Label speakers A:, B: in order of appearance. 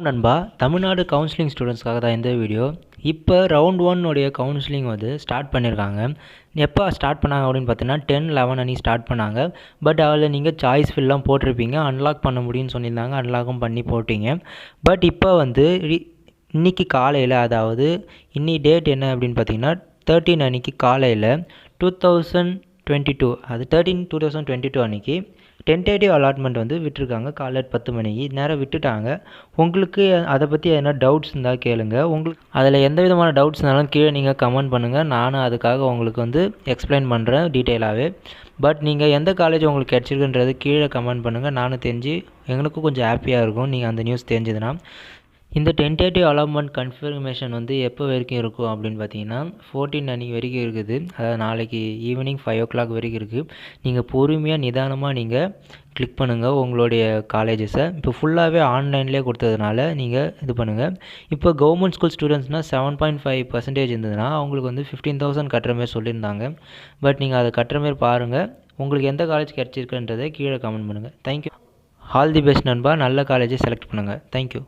A: நண்பா, தமிழ்நாடு கவுன்சிலிங் ஸ்டூடெண்ட்ஸ்க்காக தான் இந்த வீடியோ. இப்போ ரவுண்ட் 1 உடைய கவுன்சிலிங் வந்து ஸ்டார்ட் பண்ணியிருக்காங்க. எப்போ ஸ்டார்ட் பண்ணாங்க அப்படின்னு பார்த்தீங்கன்னா 10-11 அன்றைக்கி ஸ்டார்ட் பண்ணாங்க. பட் அதில் நீங்கள் சாய்ஸ் ஃபில்லாம் போட்டிருப்பீங்க, அன்லாக் பண்ண முடியும்னு சொல்லியிருந்தாங்க, அன்லாக்கும் பண்ணி போட்டிங்க. பட் இப்போ வந்து இன்றைக்கி காலையில், அதாவது இன்னைக்கு டேட் என்ன அப்படின்னு பார்த்தீங்கன்னா 13 அன்றைக்கி காலையில் 2022, அது 13/2022 அன்றைக்கி டென்டேட்டிவ் அலாட்மெண்ட் வந்து விட்டுருக்காங்க. காலையில் 10 மணிக்கு நேரம் விட்டுட்டாங்க. உங்களுக்கு அதை பற்றி எதனா டவுட்ஸ் இருந்தால் கேளுங்க. உங்களுக்கு அதில் எந்த விதமான டவுட்ஸ் இருந்தாலும் கீழே நீங்கள் கமெண்ட் பண்ணுங்கள். நானும் அதுக்காக உங்களுக்கு வந்து எக்ஸ்பிளைன் பண்ணுறேன் டீட்டெயிலாகவே. பட் நீங்கள் எந்த காலேஜ் உங்களுக்கு கிடச்சிருக்குன்றது கீழே கமெண்ட் பண்ணுங்கள். நானும் தெரிஞ்சு எங்களுக்கும் கொஞ்சம் ஹாப்பியாக இருக்கும் நீங்கள் அந்த நியூஸ் தெரிஞ்சதுன்னா. இந்த டென்டேட்டிவ் அலாட்மெண்ட் கன்ஃபர்மேஷன் வந்து எப்போ வரைக்கும் இருக்கும் அப்படின்னு பார்த்தீங்கன்னா 14 அன்றைக்கி வரைக்கும் இருக்குது. அதாவது நாளைக்கு ஈவினிங் 5 o'clock வரைக்கும் இருக்குது. நீங்கள் பொறுமையாக நிதானமாக நீங்கள் கிளிக் பண்ணுங்கள் உங்களுடைய காலேஜஸை. இப்போ ஃபுல்லாகவே ஆன்லைன்லேயே கொடுத்ததுனால நீங்கள் இது பண்ணுங்கள். இப்போ கவர்மெண்ட் ஸ்கூல் ஸ்டூடெண்ட்ஸ்னால் 7.5% இருந்ததுன்னா அவங்களுக்கு வந்து 15,000 கட்டுற மாதிரி சொல்லியிருந்தாங்க. பட் நீங்கள் அதை கட்டுற மாதிரி பாருங்கள். உங்களுக்கு எந்த காலேஜ் கிடச்சிருக்குன்றதை கீழே கமெண்ட் பண்ணுங்கள். தேங்க்யூ. ஆல் தி பெஸ்ட் நண்பா. நல்ல காலேஜை செலக்ட் பண்ணுங்கள். தேங்க்யூ.